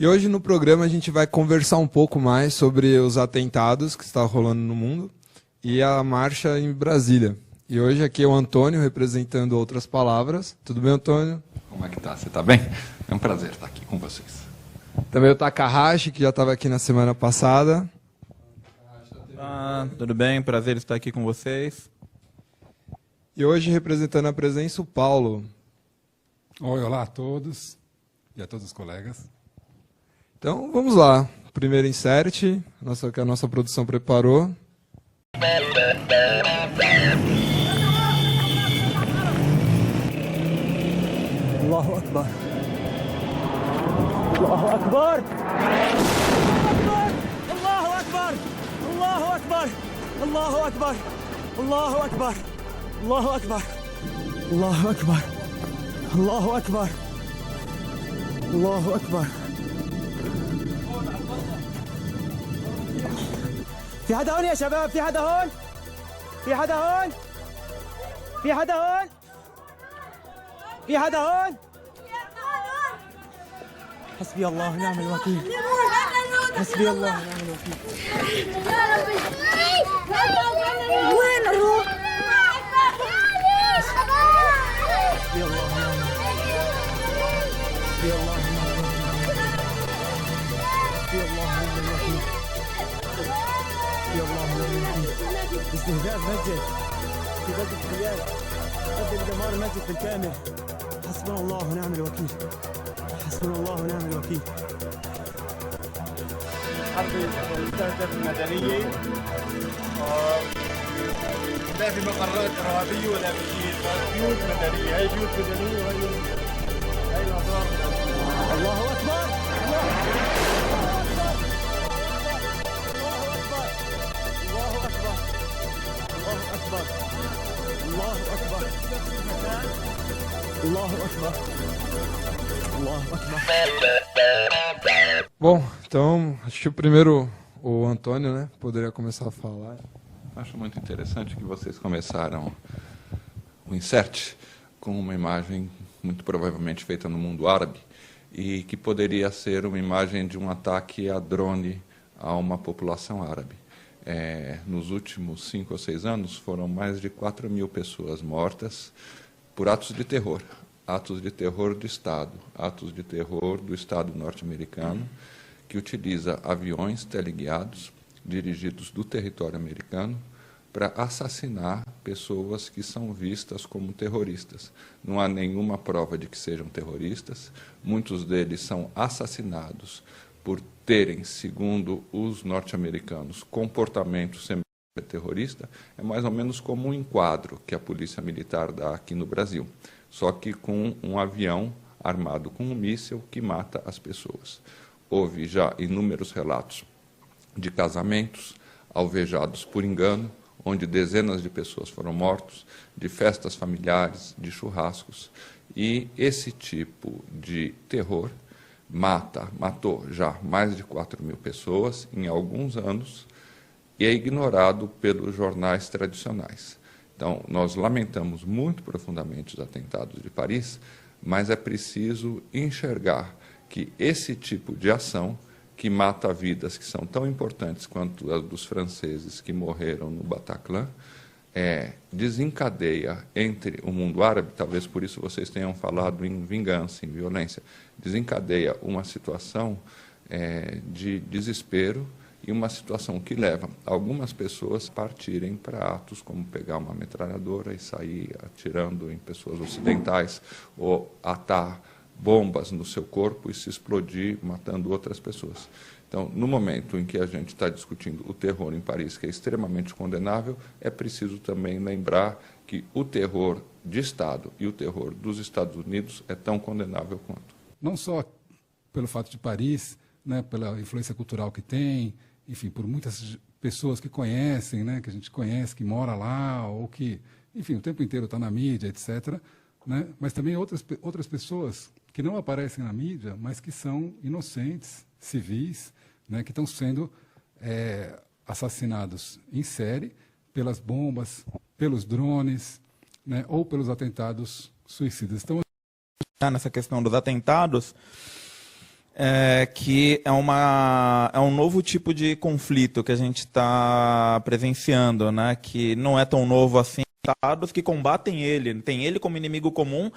E hoje no programa a gente vai conversar um pouco mais sobre os atentados que estão rolando no mundo e a marcha em Brasília. E hoje aqui é o Antônio representando Outras Palavras. Tudo bem, Antônio? Como é que tá? Você tá bem? É um prazer estar aqui com vocês. Também o Takahashi, que já estava aqui na semana passada. Tudo bem? Prazer estar aqui com vocês. E hoje representando a presença o Paulo. Oi, olá a todos e a todos os colegas. Então vamos lá. Primeiro insert, que a nossa produção preparou. Allahu Akbar. Allahu Akbar. Allahu Akbar. Allahu Akbar. Allahu Akbar. Allahu Akbar. Allahu Akbar. Allahu Akbar. Allahu Akbar. Allahu Akbar. في حدا هون يا شباب؟ في حدا هون؟ في حدا هون؟ في حدا هون؟ في حدا هون؟ حسبي الله ونعم الوكيل. حسبي الله ونعم الوكيل. وين نروح؟ حسبي الله ونعم الوكيل. حسبي الله ونعم الوكيل. حسبي الله ونعم الوكيل. حسبي الله ونعم الوكيل. استهداف مسجد في بلدة الرياض، قبل دمار المسجد بالكامل. حسبنا الله ونعم الوكيل. حسبنا الله ونعم الوكيل. حرب تستهدف المدنية، لا في مقرات إرهابية ولا في شيء، بيوت مدنية، هي بيوت مدنية وهي الأضرار. الله أكبر. الله أكبر. الله أكبر. الله أكبر. الله أكبر. الله أكبر. الله أكبر. Bom, então acho que primeiro o Antônio, né, poderia começar a falar. Acho muito interessante que vocês começaram o insert com uma imagem muito provavelmente feita no mundo árabe e que poderia ser uma imagem de um ataque a drone a uma população árabe. Nos últimos 5 ou 6 anos foram mais de 4.000 pessoas mortas por atos de terror do Estado, atos de terror do Estado norte-americano, que utiliza aviões teleguiados dirigidos do território americano para assassinar pessoas que são vistas como terroristas. Não há nenhuma prova de que sejam terroristas, muitos deles são assassinados por terem, segundo os norte-americanos, comportamento semelhante a terrorista. É mais ou menos como um enquadro que a polícia militar dá aqui no Brasil, só que com um avião armado com um míssil que mata as pessoas. Houve já inúmeros relatos de casamentos alvejados por engano, onde dezenas de pessoas foram mortas, de festas familiares, de churrascos, e esse tipo de terror matou já mais de 4.000 pessoas em alguns anos e é ignorado pelos jornais tradicionais. Então, nós lamentamos muito profundamente os atentados de Paris, mas é preciso enxergar que esse tipo de ação, que mata vidas que são tão importantes quanto as dos franceses que morreram no Bataclan, desencadeia entre o mundo árabe, talvez por isso vocês tenham falado em vingança, em violência, desencadeia uma situação de desespero e uma situação que leva algumas pessoas a partirem para atos como pegar uma metralhadora e sair atirando em pessoas ocidentais ou atar bombas no seu corpo e se explodir, matando outras pessoas. Então, no momento em que a gente está discutindo o terror em Paris, que é extremamente condenável, é preciso também lembrar que o terror de Estado e o terror dos Estados Unidos é tão condenável quanto. Não só pelo fato de Paris, né, pela influência cultural que tem, enfim, por muitas pessoas que conhecem, né, que a gente conhece, que mora lá, ou que, enfim, o tempo inteiro está na mídia, etc., né, mas também outras pessoas que não aparecem na mídia, mas que são inocentes, civis, né, que estão sendo assassinados em série pelas bombas, pelos drones, né, ou pelos atentados suicidas. Então, nessa questão dos atentados, que é um novo tipo de conflito que a gente está presenciando, né? Que não é tão novo assim, estados que combatem ele, tem ele como inimigo comum.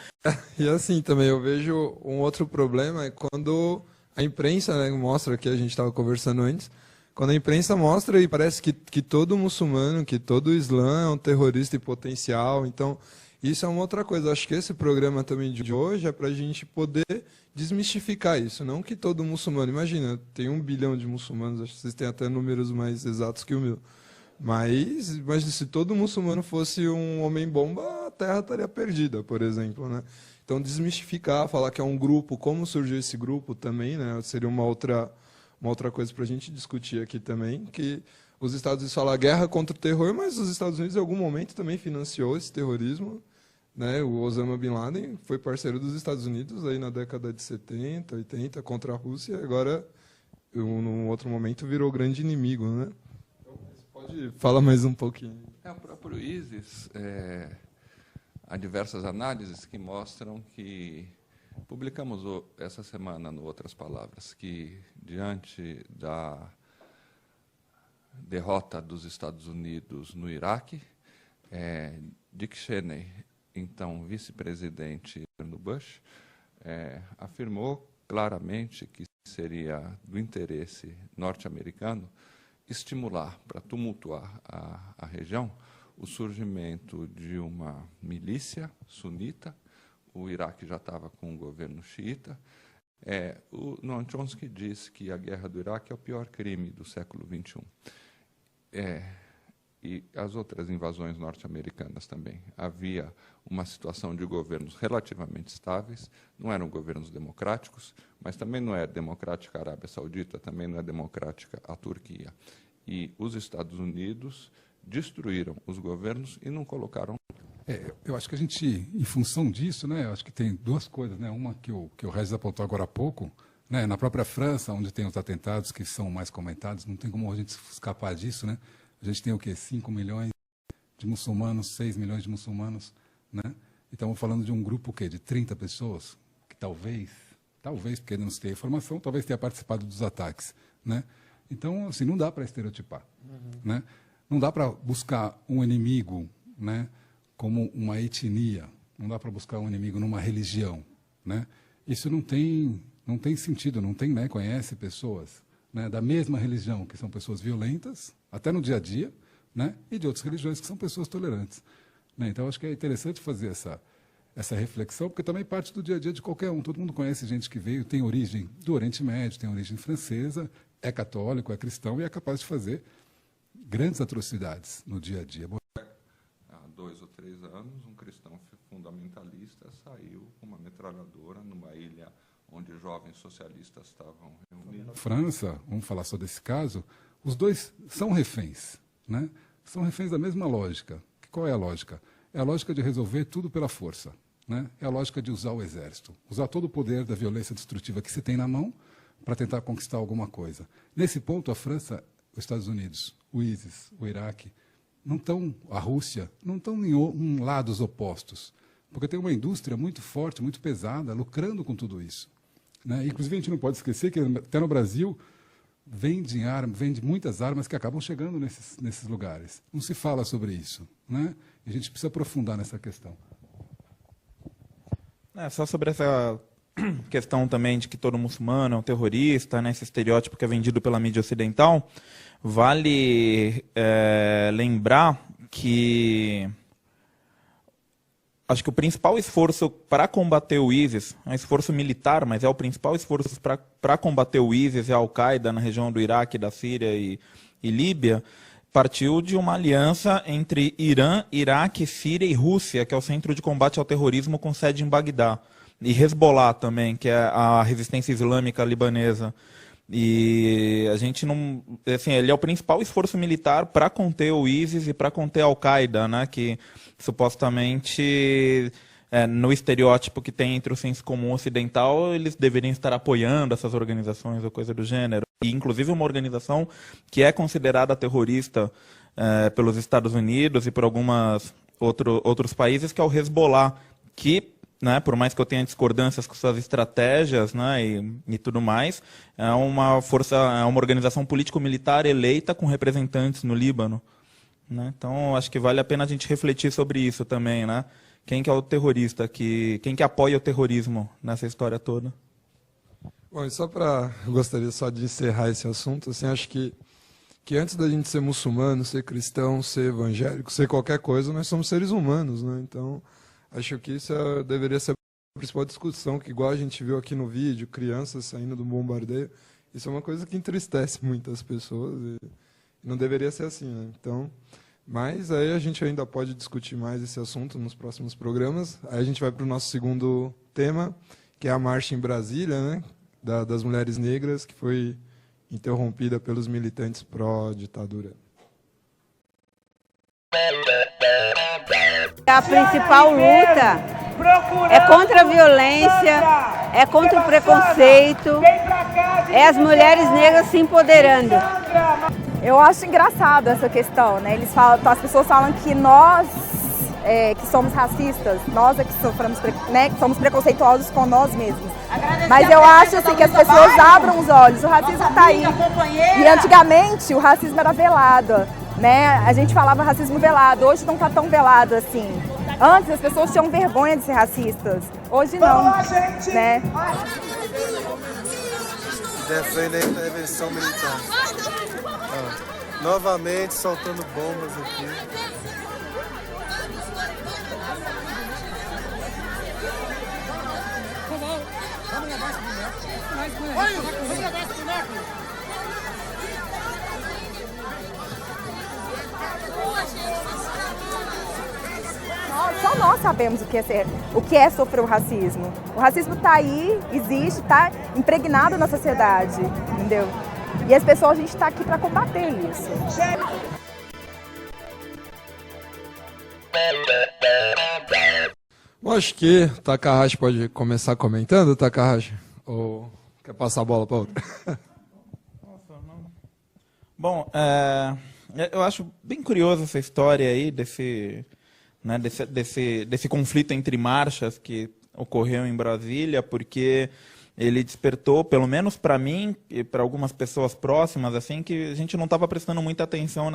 E assim também eu vejo um outro problema é quando a imprensa, né, mostra, que a gente estava conversando antes, quando a imprensa mostra e parece que todo muçulmano, que todo Islã é um terrorista em potencial. Então, isso é uma outra coisa. Acho que esse programa também de hoje é para a gente poder desmistificar isso. Não que todo muçulmano... Imagina, tem 1 bilhão de muçulmanos, acho que vocês têm até números mais exatos que o meu. Mas imagina, se todo muçulmano fosse um homem-bomba, a Terra estaria perdida, por exemplo, né? Então, desmistificar, falar que é um grupo, como surgiu esse grupo também, né? Seria uma outra coisa para a gente discutir aqui também, que os Estados Unidos falam guerra contra o terror, mas os Estados Unidos, em algum momento, também financiou esse terrorismo, né? O Osama Bin Laden foi parceiro dos Estados Unidos aí na década de 70, 80, contra a Rússia, e agora, num outro momento, virou grande inimigo, né? Então, você pode falar mais um pouquinho. O próprio ISIS, há diversas análises que mostram que... Publicamos essa semana, no Outras Palavras, que diante da derrota dos Estados Unidos no Iraque, Dick Cheney, então vice-presidente do Bush, afirmou claramente que seria do interesse norte-americano estimular, para tumultuar a região, o surgimento de uma milícia sunita. O Iraque já estava com um governo xiita. O Noam Chomsky disse que a guerra do Iraque é o pior crime do século XXI. E as outras invasões norte-americanas também. Havia uma situação de governos relativamente estáveis, não eram governos democráticos, mas também não é democrática a Arábia Saudita, também não é democrática a Turquia. E os Estados Unidos destruíram os governos e não colocaram. Eu acho que a gente, em função disso, né, eu acho que tem duas coisas, né? Uma que o Regis apontou agora há pouco, né, na própria França, onde tem os atentados que são mais comentados, não tem como a gente escapar disso, né? A gente tem o quê? 5 milhões de muçulmanos, 6 milhões de muçulmanos, né? E estamos falando de um grupo, o quê? De 30 pessoas, que talvez, porque ainda não se tem informação, talvez tenha participado dos ataques, né? Então, assim, não dá para estereotipar, né? Não dá para buscar um inimigo, né, como uma etnia, não dá para buscar um inimigo numa religião, né? Isso não tem sentido, não tem, né? Conhece pessoas, né, da mesma religião, que são pessoas violentas, até no dia a dia, né, e de outras religiões que são pessoas tolerantes, né? Então, acho que é interessante fazer essa reflexão, porque também parte do dia a dia de qualquer um. Todo mundo conhece gente que veio, tem origem do Oriente Médio, tem origem francesa, é católico, é cristão e é capaz de fazer grandes atrocidades no dia a dia. Há 2 ou 3 anos, um cristão fundamentalista saiu com uma metralhadora numa ilha onde jovens socialistas estavam reunidos. Na França, vamos falar só desse caso, os dois são reféns, né? São reféns da mesma lógica. Qual é a lógica? É a lógica de resolver tudo pela força, né? É a lógica de usar o exército, usar todo o poder da violência destrutiva que se tem na mão para tentar conquistar alguma coisa. Nesse ponto, a França, os Estados Unidos, o ISIS, o Iraque, a Rússia, não estão em lados opostos, porque tem uma indústria muito forte, muito pesada, lucrando com tudo isso, né? Inclusive, a gente não pode esquecer que até no Brasil vende muitas armas que acabam chegando nesses lugares. Não se fala sobre isso, né? E a gente precisa aprofundar nessa questão. Só sobre essa questão também de que todo muçulmano é um terrorista, né, esse estereótipo que é vendido pela mídia ocidental, vale lembrar que acho que o principal esforço para combater o ISIS, é um esforço militar, mas é o principal esforço para combater o ISIS e a Al-Qaeda na região do Iraque, da Síria e Líbia, partiu de uma aliança entre Irã, Iraque, Síria e Rússia, que é o Centro de Combate ao Terrorismo com sede em Bagdá, e Hezbollah também, que é a resistência islâmica libanesa. E a gente não, assim, ele é o principal esforço militar para conter o ISIS e para conter a Al-Qaeda, né, que supostamente, no estereótipo que tem entre o senso comum ocidental, eles deveriam estar apoiando essas organizações ou coisa do gênero. E, inclusive, uma organização que é considerada terrorista pelos Estados Unidos e por alguns outros países, que é o Hezbollah, que né, por mais que eu tenha discordâncias com suas estratégias, né, e tudo mais, é uma organização político-militar eleita com representantes no Líbano, né? Então, acho que vale a pena a gente refletir sobre isso também, né? Quem que é o terrorista, quem que apoia o terrorismo nessa história toda? Bom, e eu gostaria só de encerrar esse assunto, assim, acho que antes da gente ser muçulmano, ser cristão, ser evangélico, ser qualquer coisa, nós somos seres humanos, né? Então, acho que isso deveria ser a principal discussão, que igual a gente viu aqui no vídeo, crianças saindo do bombardeio, isso é uma coisa que entristece muitas pessoas e não deveria ser assim, né? Então, mas aí a gente ainda pode discutir mais esse assunto nos próximos programas. Aí a gente vai para o nosso segundo tema, que é a marcha em Brasília, né? Das mulheres negras, que foi interrompida pelos militantes pró-ditadura. A principal luta é contra a violência, é contra o preconceito, é as mulheres negras se empoderando. Eu acho engraçado essa questão, né? As pessoas falam que nós que somos racistas, nós é que sofremos, né, que somos preconceituosos com nós mesmos. Mas eu acho assim, que as pessoas abram os olhos, o racismo está aí. E antigamente o racismo era velado, né? A gente falava racismo velado, hoje não está tão velado assim. Antes as pessoas tinham vergonha de ser racistas, hoje não, né? Defende a intervenção militar. Novamente soltando bombas aqui. Só nós sabemos o que é sofrer o racismo. O racismo está aí, existe, está impregnado na sociedade, entendeu? E as pessoas, a gente está aqui para combater isso. Bom, acho que Takahashi pode começar comentando, Takahashi? Ou quer passar a bola para outra? Bom, eu acho bem curiosa essa história aí desse conflito entre marchas que ocorreu em Brasília, porque ele despertou, pelo menos para mim e para algumas pessoas próximas, assim, que a gente não estava prestando muita atenção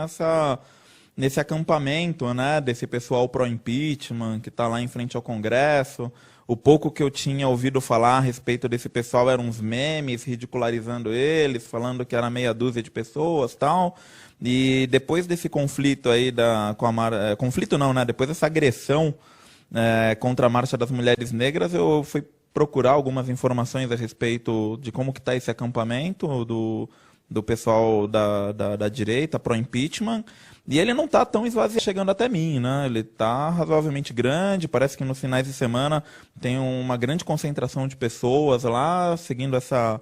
nesse acampamento, né, desse pessoal pró-impeachment que está lá em frente ao Congresso. O pouco que eu tinha ouvido falar a respeito desse pessoal eram uns memes ridicularizando eles, falando que era meia dúzia de pessoas, tal. E depois desse conflito aí conflito não, né? Depois dessa agressão contra a Marcha das Mulheres Negras, eu fui procurar algumas informações a respeito de como que está esse acampamento do pessoal da direita pró-impeachment. E ele não está tão esvaziado chegando até mim, né? Ele está razoavelmente grande, parece que nos finais de semana tem uma grande concentração de pessoas lá, seguindo essa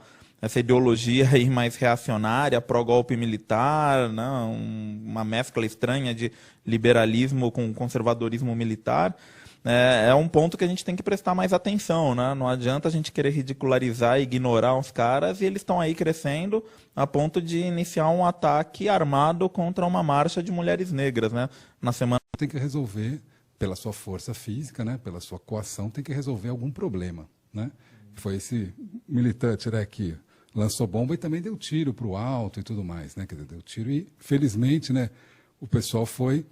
ideologia aí mais reacionária, pró-golpe militar, né? Uma mescla estranha de liberalismo com conservadorismo militar. É um ponto que a gente tem que prestar mais atenção, né? Não adianta a gente querer ridicularizar e ignorar os caras, e eles estão aí crescendo a ponto de iniciar um ataque armado contra uma marcha de mulheres negras, né? Na semana. Tem que resolver, pela sua força física, né? Pela sua coação, tem que resolver algum problema, né? Foi esse militante, né, que lançou bomba e também deu tiro para o alto e tudo mais, né? Quer dizer, deu tiro e, felizmente, né, o pessoal foi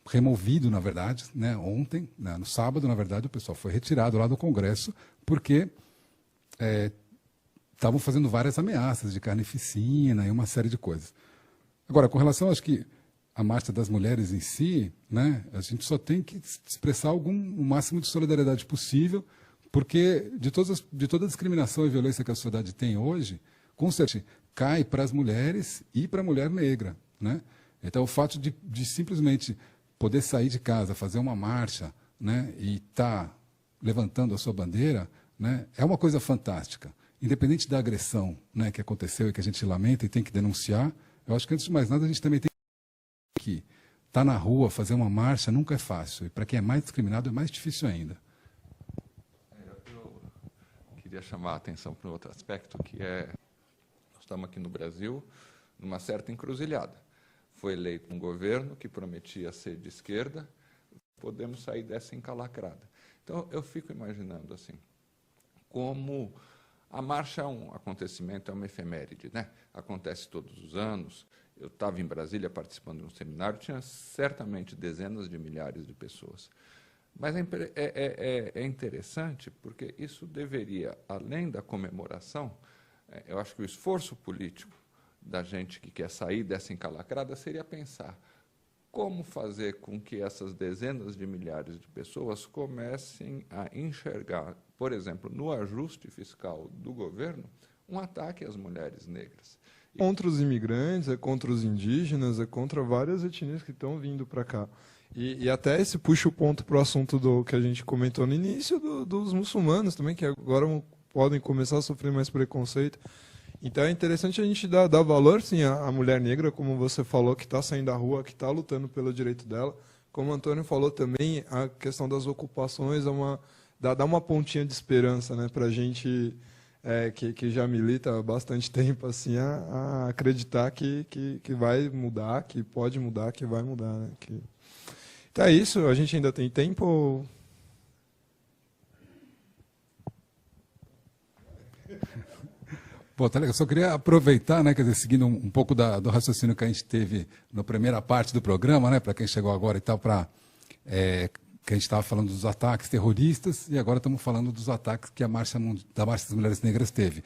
removido, na verdade, né, ontem, né, no sábado, na verdade, o pessoal foi retirado lá do Congresso porque estavam fazendo várias ameaças de carnificina e uma série de coisas. Agora, com relação, acho que a marcha das mulheres em si, né, a gente só tem que expressar o máximo de solidariedade possível, porque de toda a discriminação e violência que a sociedade tem hoje, com certeza cai para as mulheres e para a mulher negra, né? Então, o fato de simplesmente poder sair de casa, fazer uma marcha, né, e estar levantando a sua bandeira, né, é uma coisa fantástica. Independente da agressão, né, que aconteceu e que a gente lamenta e tem que denunciar, eu acho que, antes de mais nada, a gente também tem que estar na rua, fazer uma marcha, nunca é fácil. E para quem é mais discriminado, é mais difícil ainda. Eu queria chamar a atenção para um outro aspecto, que nós estamos aqui no Brasil, numa certa encruzilhada. Foi eleito um governo que prometia ser de esquerda, podemos sair dessa encalacrada. Então, eu fico imaginando assim, como a marcha é um acontecimento, é uma efeméride, né? Acontece todos os anos. Eu estava em Brasília participando de um seminário, tinha certamente dezenas de milhares de pessoas. Mas é interessante porque isso deveria, além da comemoração, eu acho que o esforço político da gente que quer sair dessa encalacrada seria pensar como fazer com que essas dezenas de milhares de pessoas comecem a enxergar, por exemplo, no ajuste fiscal do governo, um ataque às mulheres negras. Contra os imigrantes, é contra os indígenas, é contra várias etnias que estão vindo para cá. E até esse puxa o ponto para o assunto do que a gente comentou no início, dos muçulmanos também, que agora podem começar a sofrer mais preconceito. Então é interessante a gente dar valor, sim, à mulher negra, como você falou, que está saindo da rua, que está lutando pelo direito dela. Como o Antônio falou também, a questão das ocupações dá uma pontinha de esperança, né, para a gente que já milita há bastante tempo assim, a acreditar que vai mudar, que pode mudar, que vai mudar. Né? Então é isso, a gente ainda tem tempo? Bom, tá legal. Eu só queria aproveitar, né, quer dizer, seguindo um pouco do raciocínio que a gente teve na primeira parte do programa, né, para quem chegou agora e tal, que a gente estava falando dos ataques terroristas e agora estamos falando dos ataques que a Marcha das Mulheres Negras teve.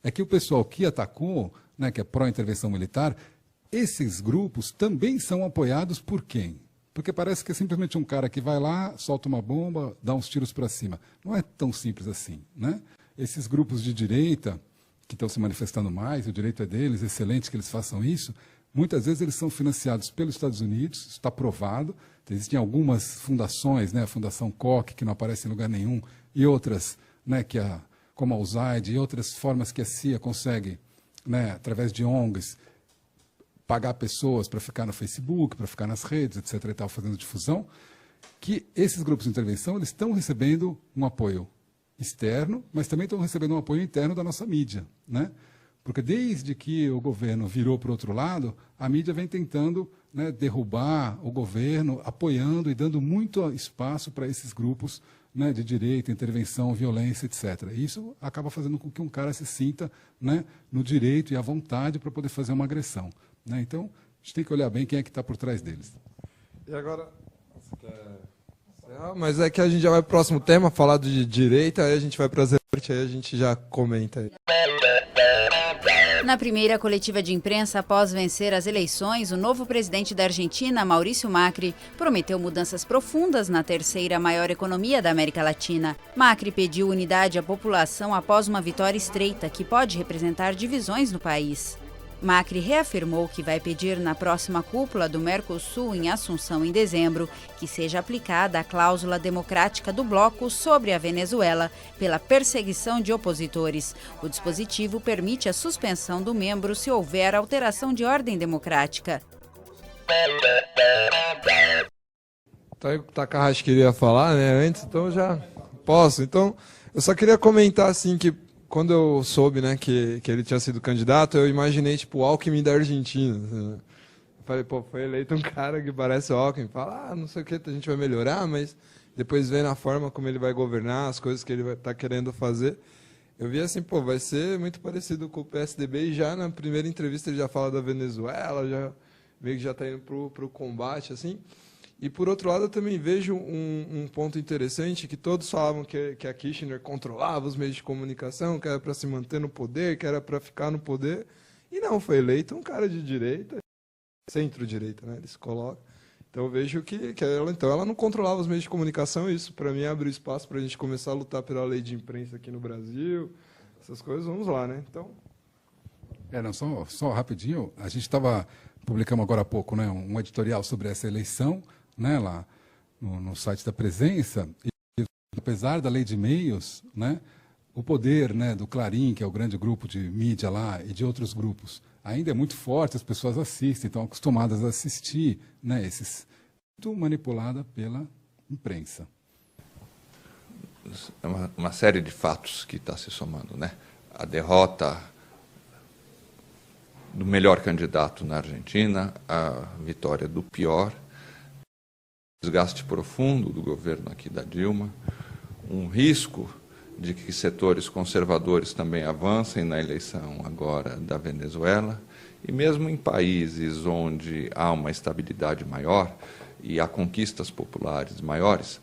É que o pessoal que atacou, né, que é pró-intervenção militar, esses grupos também são apoiados por quem? Porque parece que é simplesmente um cara que vai lá, solta uma bomba, dá uns tiros para cima. Não é tão simples assim, né? Esses grupos de direita que estão se manifestando mais, o direito é deles, excelente que eles façam isso, muitas vezes eles são financiados pelos Estados Unidos, está provado, existem algumas fundações, né, a Fundação Koch, que não aparece em lugar nenhum, e outras, né, como a USAID, e outras formas que a CIA consegue, né, através de ONGs, pagar pessoas para ficar no Facebook, para ficar nas redes, etc., e tal, fazendo difusão, que esses grupos de intervenção eles estão recebendo um apoio externo, mas também estão recebendo um apoio interno da nossa mídia, né? Porque desde que o governo virou para o outro lado, a mídia vem tentando, né, derrubar o governo, apoiando e dando muito espaço para esses grupos, né, de direita, intervenção, violência, etc. E isso acaba fazendo com que um cara se sinta, né, no direito e à vontade para poder fazer uma agressão, né? Então, a gente tem que olhar bem quem é que está por trás deles. E agora... Mas é que a gente já vai para o próximo tema, falar de direita, aí a gente vai para as reportes, aí a gente já comenta aí. Na primeira coletiva de imprensa após vencer as eleições, o novo presidente da Argentina, Maurício Macri, prometeu mudanças profundas na terceira maior economia da América Latina. Macri pediu unidade à população após uma vitória estreita que pode representar divisões no país. Macri reafirmou que vai pedir na próxima cúpula do Mercosul em Assunção em dezembro que seja aplicada a cláusula democrática do bloco sobre a Venezuela pela perseguição de opositores. O dispositivo permite a suspensão do membro se houver alteração de ordem democrática. Takahashi queria falar, né, antes, então já posso. Então, eu só queria comentar assim que quando eu soube, né, que ele tinha sido candidato, eu imaginei, tipo, o Alckmin da Argentina. Né? Eu falei, pô, foi eleito um cara que parece o Alckmin. Fala, não sei o que, a gente vai melhorar, mas depois vendo a forma como ele vai governar, as coisas que ele vai estar querendo fazer. Eu vi assim, pô, vai ser muito parecido com o PSDB e já na primeira entrevista ele já fala da Venezuela, já meio que já está indo pro combate, assim. E, por outro lado, eu também vejo um ponto interessante, que todos falavam que a Kirchner controlava os meios de comunicação, que era para se manter no poder, que era para ficar no poder. E não, foi eleito um cara de direita, centro-direita, né? Eles colocam. Então, eu vejo que ela não controlava os meios de comunicação, e isso, para mim, abre espaço para a gente começar a lutar pela lei de imprensa aqui no Brasil, essas coisas, vamos lá, né? Então... Não, só rapidinho, a gente publicamos agora há pouco, né, um editorial sobre essa eleição, né, lá no site da Presença, e apesar da lei de meios, né, o poder, né, do Clarim, que é o grande grupo de mídia lá, e de outros grupos, ainda é muito forte, as pessoas assistem, estão acostumadas a assistir, né, muito manipulada pela imprensa. É uma série de fatos que está se somando, né? A derrota do melhor candidato na Argentina, a vitória do pior, desgaste profundo do governo aqui da Dilma, um risco de que setores conservadores também avancem na eleição agora da Venezuela, e mesmo em países onde há uma estabilidade maior e há conquistas populares maiores,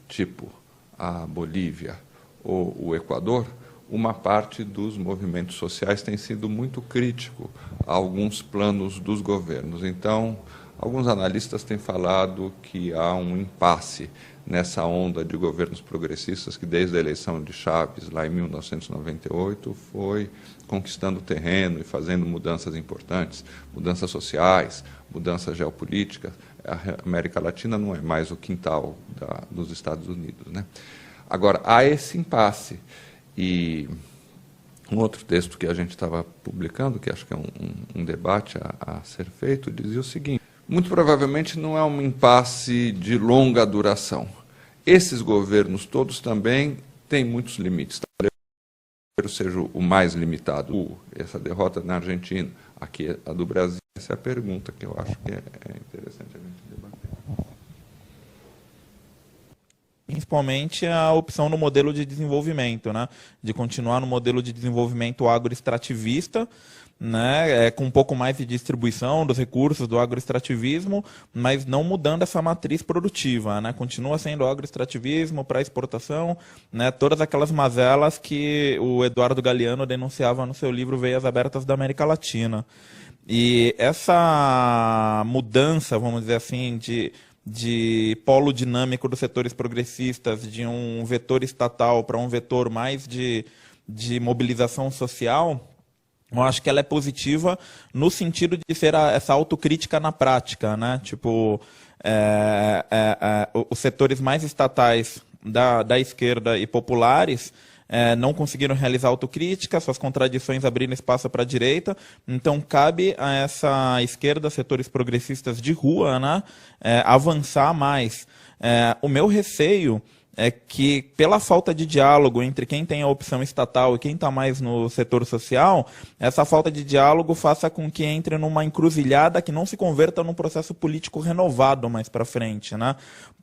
tipo a Bolívia ou o Equador, uma parte dos movimentos sociais tem sido muito crítico a alguns planos dos governos. Então, alguns analistas têm falado que há um impasse nessa onda de governos progressistas que, desde a eleição de Chávez, lá em 1998, foi conquistando terreno e fazendo mudanças importantes, mudanças sociais, mudanças geopolíticas. A América Latina não é mais o quintal dos Estados Unidos, né? Agora, há esse impasse. E um outro texto que a gente estava publicando, que acho que é um debate a ser feito, dizia o seguinte: muito provavelmente não é um impasse de longa duração. Esses governos todos também têm muitos limites. Talvez seja o mais limitado. Essa derrota na Argentina, aqui a do Brasil. Essa é a pergunta que eu acho que é interessante a gente debater. Principalmente a opção no modelo de desenvolvimento, né? De continuar no modelo de desenvolvimento agroextrativista, né? Com um pouco mais de distribuição dos recursos do agroextrativismo, mas não mudando essa matriz produtiva, né? Continua sendo agroextrativismo para exportação, né? Todas aquelas mazelas que o Eduardo Galeano denunciava no seu livro Veias Abertas da América Latina. E essa mudança, vamos dizer assim, de polo dinâmico dos setores progressistas, de um vetor estatal para um vetor mais de mobilização social, eu acho que ela é positiva no sentido de ser essa autocrítica na prática, né? Tipo, os setores mais estatais da esquerda e populares não conseguiram realizar autocrítica, suas contradições abriram espaço para a direita, então cabe a essa esquerda, setores progressistas de rua, né, avançar mais. O meu receio é que, pela falta de diálogo entre quem tem a opção estatal e quem está mais no setor social, essa falta de diálogo faça com que entre numa encruzilhada que não se converta num processo político renovado mais para frente, né?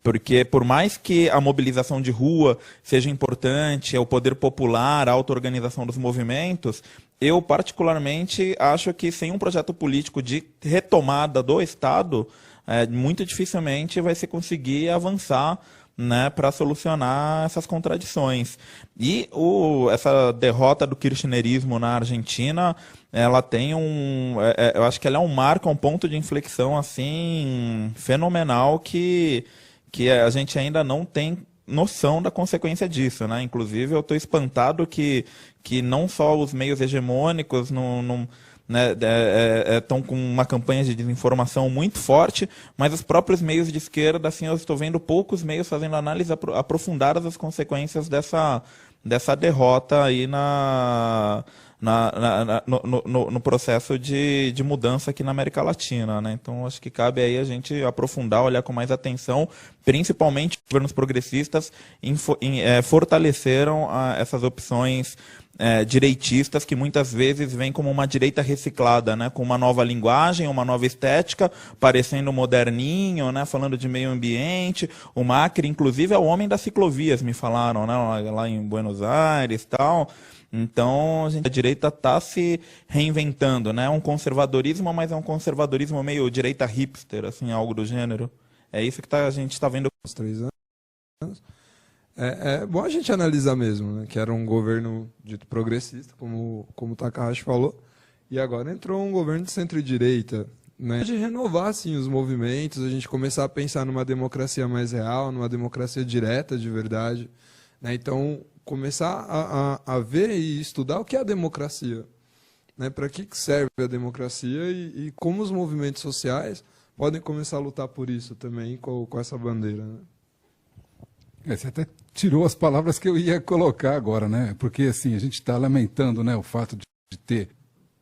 Porque, por mais que a mobilização de rua seja importante, o poder popular, a auto-organização dos movimentos, eu, particularmente, acho que sem um projeto político de retomada do Estado, muito dificilmente vai se conseguir avançar, né, para solucionar essas contradições. E essa derrota do kirchnerismo na Argentina, ela tem eu acho que ela é um marco, um ponto de inflexão assim fenomenal que a gente ainda não tem noção da consequência disso, né? Inclusive, eu estou espantado que não só os meios hegemônicos estão com uma campanha de desinformação muito forte, mas os próprios meios de esquerda, assim, eu estou vendo poucos meios fazendo análises aprofundadas das consequências dessa derrota aí no processo de mudança aqui na América Latina, né? Então, acho que cabe aí a gente aprofundar, olhar com mais atenção, principalmente governos progressistas fortaleceram essas opções direitistas, que muitas vezes vêm como uma direita reciclada, né, com uma nova linguagem, uma nova estética, parecendo moderninho, né, falando de meio ambiente. O Macri, inclusive, é o homem das ciclovias, me falaram, né, lá em Buenos Aires e tal. Então, a direita está se reinventando, né, um conservadorismo, mas é um conservadorismo meio direita hipster, assim, algo do gênero. É isso que a gente está vendo. Uns 3 anos. É bom a gente analisar mesmo, né, que era um governo dito progressista, como o Takahashi falou, e agora entrou um governo de centro-direita, né, de renovar assim, os movimentos, a gente começar a pensar numa democracia mais real, numa democracia direta de verdade, né, então começar a ver e estudar o que é a democracia, né, para que serve a democracia e como os movimentos sociais podem começar a lutar por isso também com essa bandeira, né? Você até tirou as palavras que eu ia colocar agora, né? Porque assim, a gente está lamentando, né, o fato de ter...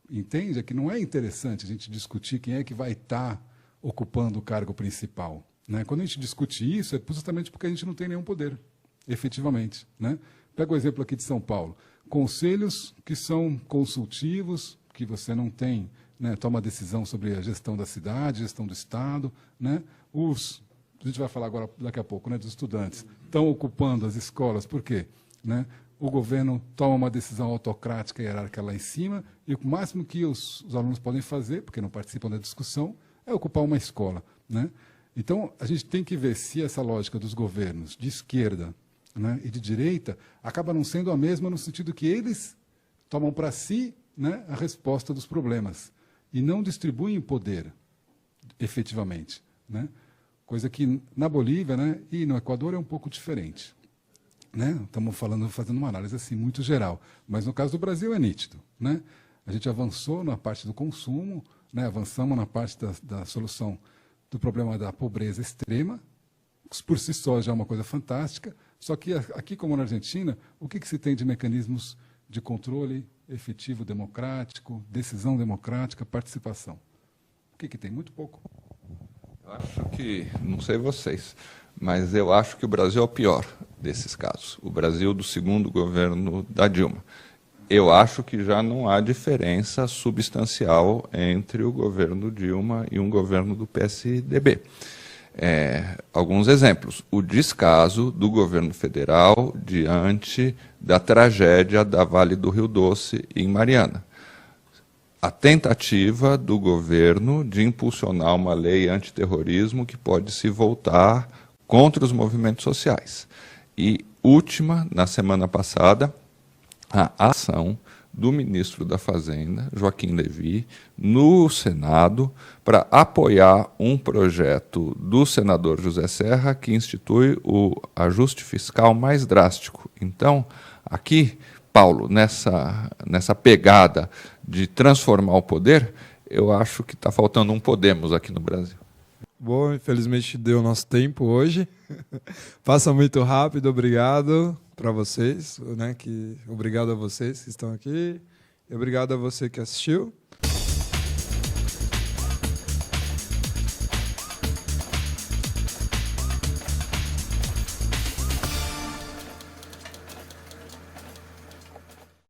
Entende? É que não é interessante a gente discutir quem é que vai estar ocupando o cargo principal, né? Quando a gente discute isso, é justamente porque a gente não tem nenhum poder, efetivamente, né? Pega o exemplo aqui de São Paulo. Conselhos que são consultivos, que você não tem, né, toma decisão sobre a gestão da cidade, gestão do Estado, né? Os a gente vai falar agora daqui a pouco, né, dos estudantes, estão ocupando as escolas. Por quê? Né? O governo toma uma decisão autocrática e hierárquica lá em cima, e o máximo que os alunos podem fazer, porque não participam da discussão, é ocupar uma escola. Né? Então, a gente tem que ver se essa lógica dos governos de esquerda, né, e de direita acaba não sendo a mesma no sentido que eles tomam para si, né, a resposta dos problemas e não distribuem o poder efetivamente. Né? Coisa que na Bolívia, né, e no Equador é um pouco diferente. Né? Estamos fazendo uma análise assim, muito geral. Mas no caso do Brasil é nítido. Né? A gente avançou na parte do consumo, né? Avançamos na parte da solução do problema da pobreza extrema. Por si só já é uma coisa fantástica. Só que aqui, como na Argentina, o que se tem de mecanismos de controle efetivo democrático, decisão democrática, participação? O que tem? Muito pouco. Eu acho que, não sei vocês, mas eu acho que o Brasil é o pior desses casos. O Brasil do segundo governo da Dilma. Eu acho que já não há diferença substancial entre o governo Dilma e um governo do PSDB. Alguns exemplos. O descaso do governo federal diante da tragédia da Vale do Rio Doce em Mariana. A tentativa do governo de impulsionar uma lei antiterrorismo que pode se voltar contra os movimentos sociais. E última, na semana passada, a ação do ministro da Fazenda, Joaquim Levy, no Senado, para apoiar um projeto do senador José Serra que institui o ajuste fiscal mais drástico. Então, aqui, Paulo, nessa pegada de transformar o poder, eu acho que está faltando um Podemos aqui no Brasil. Bom, infelizmente deu nosso tempo hoje. Passa muito rápido, obrigado para vocês, né? Obrigado a vocês que estão aqui, e obrigado a você que assistiu.